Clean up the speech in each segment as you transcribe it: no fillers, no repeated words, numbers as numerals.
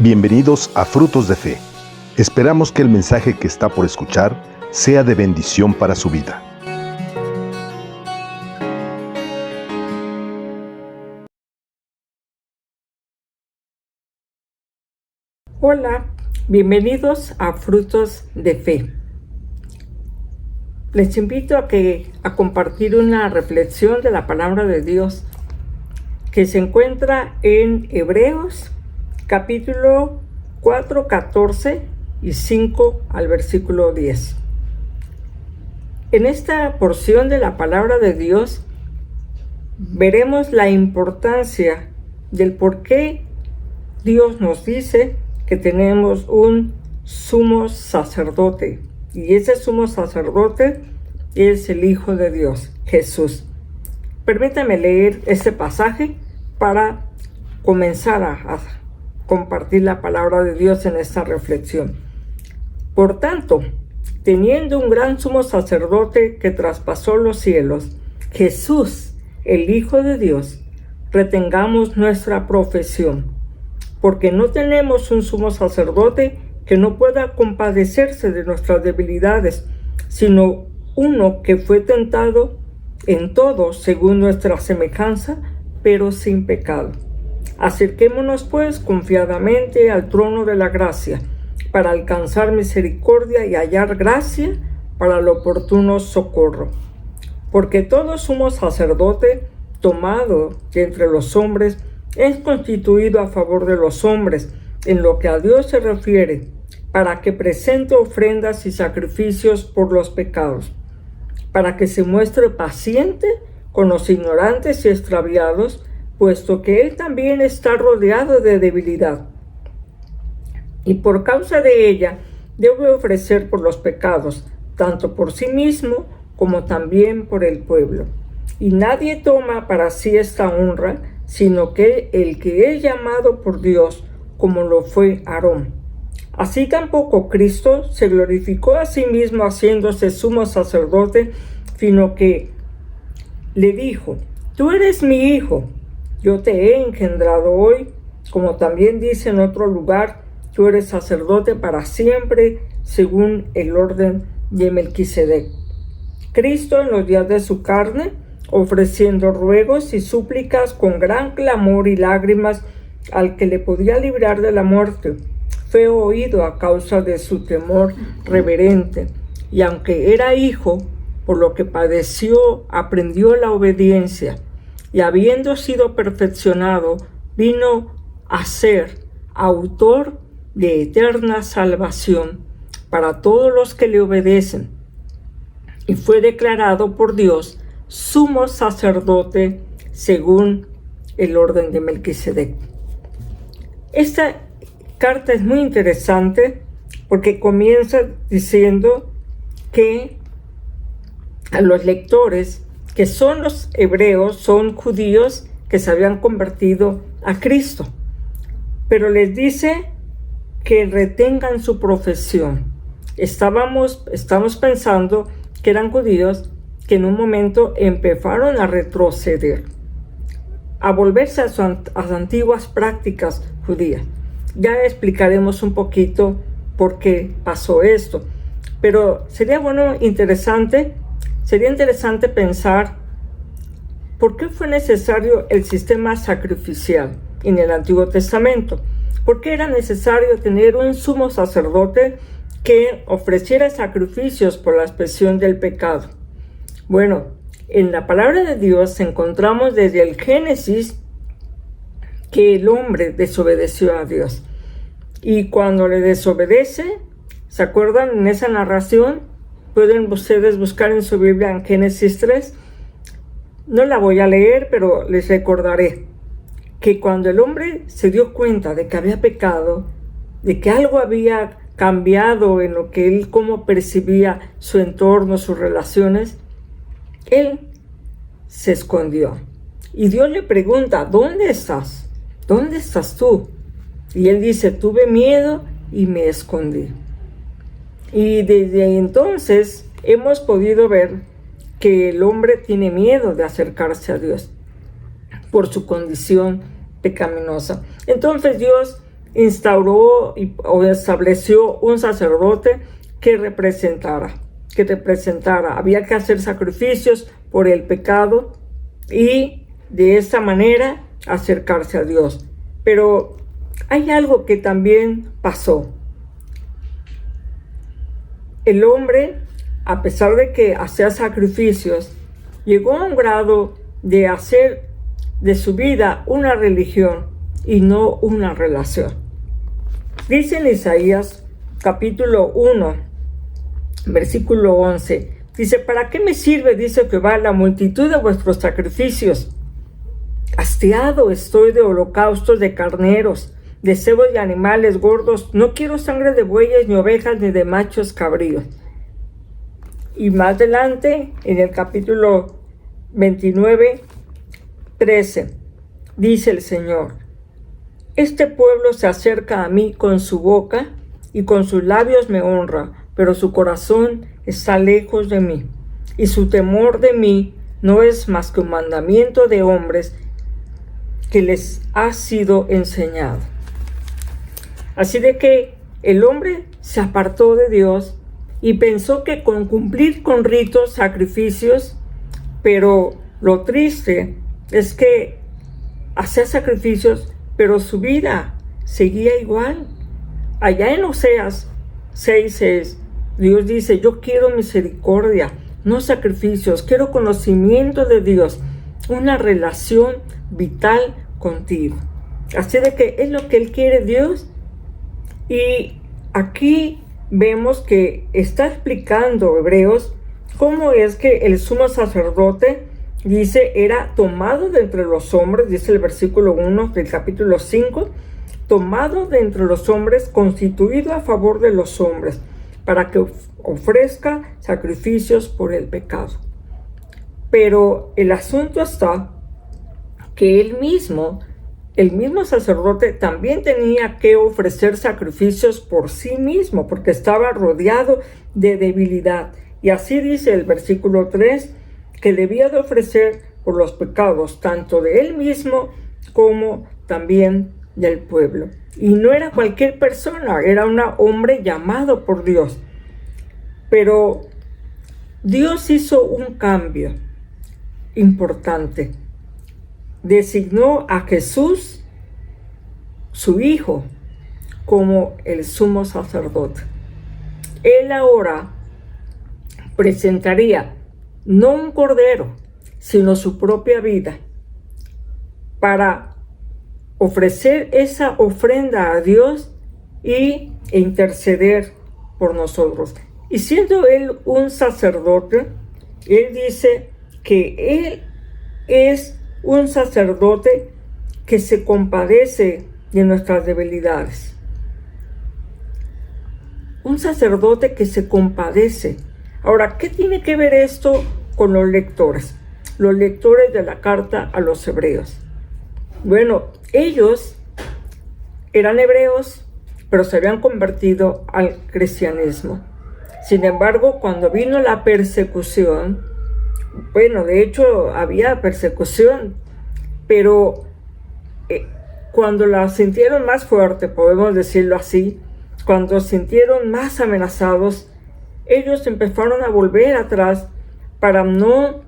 Bienvenidos a Frutos de Fe. Esperamos que el mensaje que está por escuchar sea de bendición para su vida. Hola, bienvenidos a Frutos de Fe. Les invito a compartir una reflexión de la palabra de Dios que se encuentra en Hebreos capítulo 4, 14 y 5 al versículo 10. En esta porción de la palabra de Dios veremos la importancia del por qué Dios nos dice que tenemos un sumo sacerdote, y ese sumo sacerdote es el Hijo de Dios, Jesús. Permítame leer este pasaje para comenzar a compartir la palabra de Dios en esta reflexión. Por tanto, teniendo un gran sumo sacerdote que traspasó los cielos, Jesús, el Hijo de Dios, retengamos nuestra profesión, porque no tenemos un sumo sacerdote que no pueda compadecerse de nuestras debilidades, sino uno que fue tentado en todo según nuestra semejanza, pero sin pecado. Acerquémonos pues confiadamente al trono de la gracia, para alcanzar misericordia y hallar gracia para el oportuno socorro. Porque todo sumo sacerdote tomado de entre los hombres es constituido a favor de los hombres en lo que a Dios se refiere, para que presente ofrendas y sacrificios por los pecados, para que se muestre paciente con los ignorantes y extraviados, puesto que Él también está rodeado de debilidad. Y por causa de ella debe ofrecer por los pecados, tanto por sí mismo como también por el pueblo. Y nadie toma para sí esta honra, sino que el que es llamado por Dios, como lo fue Aarón. Así tampoco Cristo se glorificó a sí mismo haciéndose sumo sacerdote, sino que le dijo: tú eres mi hijo, yo te he engendrado hoy, como también dice en otro lugar: tú eres sacerdote para siempre, según el orden de Melquisedec. Cristo, en los días de su carne, ofreciendo ruegos y súplicas con gran clamor y lágrimas al que le podía librar de la muerte, fue oído a causa de su temor reverente, y aunque era hijo, por lo que padeció, aprendió la obediencia, y habiendo sido perfeccionado, vino a ser autor de eterna salvación para todos los que le obedecen, y fue declarado por Dios sumo sacerdote según el orden de Melquisedec. Esta carta es muy interesante porque comienza diciendo que a los lectores, que son los hebreos, son judíos que se habían convertido a Cristo, pero les dice que retengan su profesión. Estamos pensando que eran judíos que en un momento empezaron a retroceder, a volverse a sus antiguas prácticas judías. Ya explicaremos un poquito por qué pasó esto, pero sería interesante pensar por qué fue necesario el sistema sacrificial en el Antiguo Testamento. ¿Por qué era necesario tener un sumo sacerdote que ofreciera sacrificios por la expiación del pecado? Bueno, en la palabra de Dios encontramos desde el Génesis que el hombre desobedeció a Dios. Y cuando le desobedece, ¿se acuerdan en esa narración? Pueden ustedes buscar en su Biblia en Génesis 3. No la voy a leer, pero les recordaré que cuando el hombre se dio cuenta de que había pecado, de que algo había cambiado en lo que él, cómo percibía su entorno, sus relaciones, él se escondió. Y Dios le pregunta: ¿dónde estás? ¿Dónde estás tú? Y él dice: tuve miedo y me escondí. Y desde entonces hemos podido ver que el hombre tiene miedo de acercarse a Dios por su condición pecaminosa. Entonces Dios instauró o estableció un sacerdote que representara. Había que hacer sacrificios por el pecado y de esa manera acercarse a Dios. Pero hay algo que también pasó. El hombre, a pesar de que hacía sacrificios, llegó a un grado de hacer de su vida una religión y no una relación. Dice en Isaías capítulo 1, versículo 11, dice: ¿para qué me sirve, dice Jehová, la multitud de vuestros sacrificios? Hastiado estoy de holocaustos de carneros, de cebos de animales gordos. No quiero sangre de bueyes, ni ovejas, ni de machos cabríos. Y más adelante, en el capítulo 29, 13, dice el Señor: este pueblo se acerca a mí con su boca y con sus labios me honra, pero su corazón está lejos de mí, y su temor de mí no es más que un mandamiento de hombres que les ha sido enseñado. Así de que el hombre se apartó de Dios y pensó que con cumplir con ritos, sacrificios, pero lo triste es que hacía sacrificios, pero su vida seguía igual. Allá en Oseas 6:6, Dios dice: yo quiero misericordia, no sacrificios, quiero conocimiento de Dios, una relación vital contigo. Así de que es lo que Él quiere, Dios. Y aquí vemos que está explicando Hebreos cómo es que el sumo sacerdote, dice, era tomado de entre los hombres, dice el versículo 1 del capítulo 5, tomado de entre los hombres, constituido a favor de los hombres, para que ofrezca sacrificios por el pecado. Pero el asunto está que el mismo sacerdote también tenía que ofrecer sacrificios por sí mismo, porque estaba rodeado de debilidad. Y así dice el versículo 3, que debía de ofrecer por los pecados, tanto de él mismo como también del pueblo. Y no era cualquier persona, era un hombre llamado por Dios. Pero Dios hizo un cambio importante. Designó a Jesús, su hijo, como el sumo sacerdote. Él ahora presentaría no un cordero, sino su propia vida, para ofrecer esa ofrenda a Dios e interceder por nosotros. Y siendo él un sacerdote, él dice que él es un sacerdote que se compadece de nuestras debilidades. Un sacerdote que se compadece. Ahora, ¿qué tiene que ver esto con los lectores? Los lectores de la carta a los hebreos. Bueno, ellos eran hebreos, pero se habían convertido al cristianismo. Sin embargo, cuando vino la persecución, bueno, de hecho había persecución, pero cuando la sintieron más fuerte, podemos decirlo así, cuando sintieron más amenazados, ellos empezaron a volver atrás para no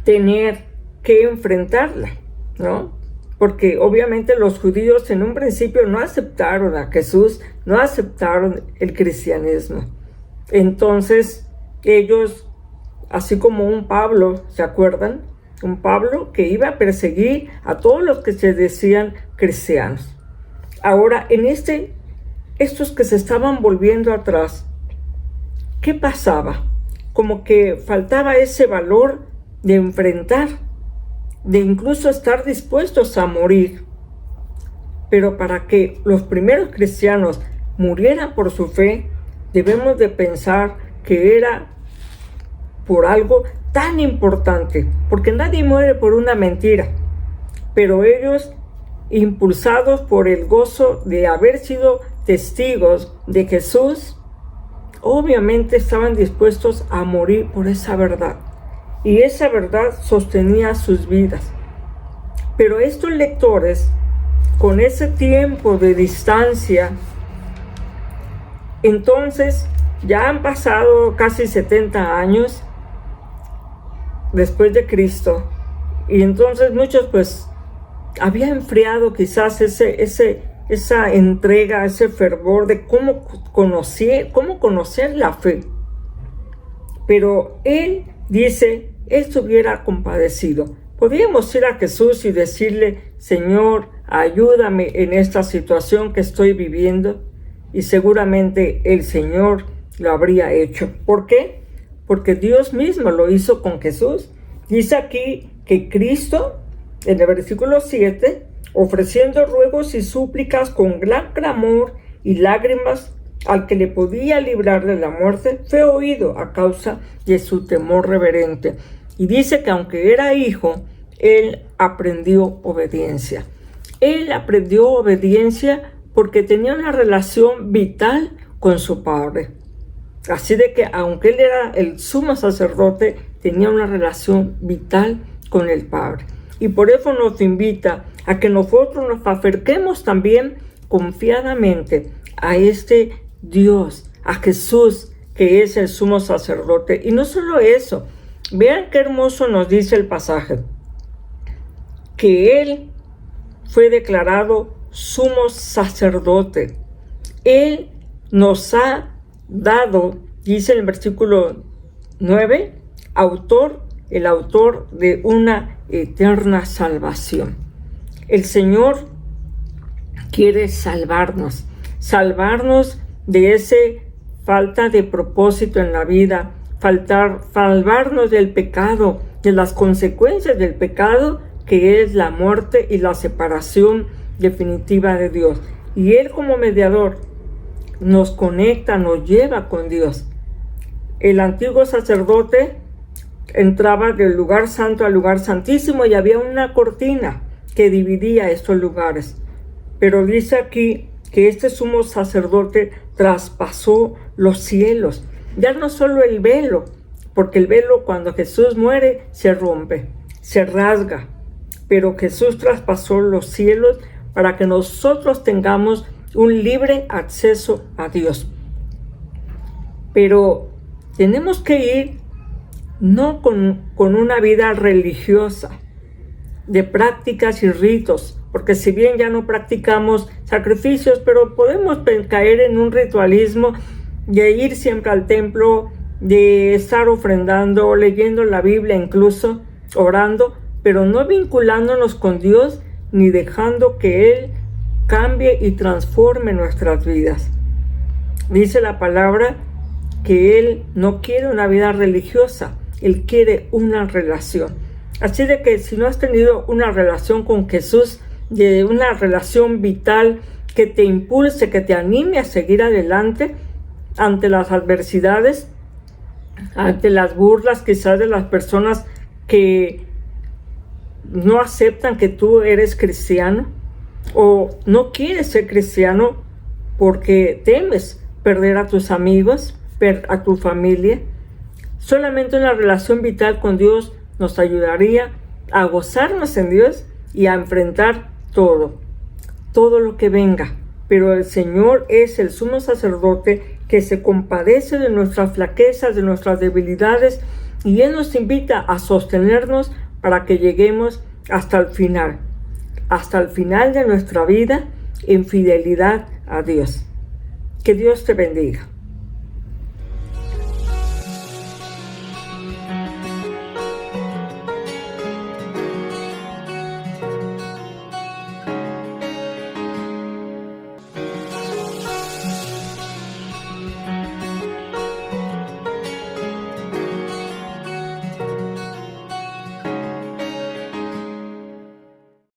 tener que enfrentarla, ¿no? Porque obviamente los judíos en un principio no aceptaron a Jesús, no aceptaron el cristianismo. Entonces ellos, así como un Pablo, ¿se acuerdan? Un Pablo que iba a perseguir a todos los que se decían cristianos. Ahora, estos que se estaban volviendo atrás, ¿qué pasaba? Como que faltaba ese valor de enfrentar, de incluso estar dispuestos a morir. Pero para que los primeros cristianos murieran por su fe, debemos de pensar que era por algo tan importante, porque nadie muere por una mentira, pero ellos, impulsados por el gozo de haber sido testigos de Jesús, obviamente estaban dispuestos a morir por esa verdad, y esa verdad sostenía sus vidas. Pero estos lectores, con ese tiempo de distancia, entonces ya han pasado casi 70 años después de Cristo, y entonces muchos pues había enfriado quizás esa entrega, ese fervor de cómo conocer la fe. Pero él dice, él se hubiera compadecido. Podríamos ir a Jesús y decirle, Señor, ayúdame en esta situación que estoy viviendo, y seguramente el Señor lo habría hecho. ¿Por qué? Porque Dios mismo lo hizo con Jesús. Dice aquí que Cristo, en el versículo 7, ofreciendo ruegos y súplicas con gran clamor y lágrimas al que le podía librar de la muerte, fue oído a causa de su temor reverente. Y dice que aunque era hijo, él aprendió obediencia. Él aprendió obediencia porque tenía una relación vital con su padre. Así de que aunque él era el sumo sacerdote, tenía una relación vital con el Padre. Y por eso nos invita a que nosotros nos acerquemos también confiadamente a este Dios, a Jesús, que es el sumo sacerdote. Y no solo eso, vean qué hermoso nos dice el pasaje, que Él fue declarado sumo sacerdote. Él nos ha dado, dice en el versículo 9, el autor de una eterna salvación. El Señor quiere salvarnos de esa falta de propósito en la vida, salvarnos del pecado, de las consecuencias del pecado, que es la muerte y la separación definitiva de Dios. Y Él como mediador nos conecta, nos lleva con Dios. El antiguo sacerdote entraba del lugar santo al lugar santísimo y había una cortina que dividía estos lugares. Pero dice aquí que este sumo sacerdote traspasó los cielos. Ya no solo el velo, porque el velo cuando Jesús muere se rompe, se rasga. Pero Jesús traspasó los cielos para que nosotros tengamos un libre acceso a Dios. Pero tenemos que ir no con una vida religiosa, de prácticas y ritos, porque si bien ya no practicamos sacrificios, pero podemos caer en un ritualismo de ir siempre al templo, de estar ofrendando, leyendo la Biblia, incluso orando, pero no vinculándonos con Dios ni dejando que Él cambie y transforme nuestras vidas. Dice la palabra que Él no quiere una vida religiosa, Él quiere una relación. Así de que si no has tenido una relación con Jesús, de una relación vital que te impulse, que te anime a seguir adelante ante las adversidades, ante las burlas quizás de las personas que no aceptan que tú eres cristiano, o no quieres ser cristiano porque temes perder a tus amigos, a tu familia. Solamente una relación vital con Dios nos ayudaría a gozarnos en Dios y a enfrentar todo lo que venga. Pero el Señor es el sumo sacerdote que se compadece de nuestras flaquezas, de nuestras debilidades, y Él nos invita a sostenernos para que lleguemos hasta el final de nuestra vida en fidelidad a Dios. Que Dios te bendiga.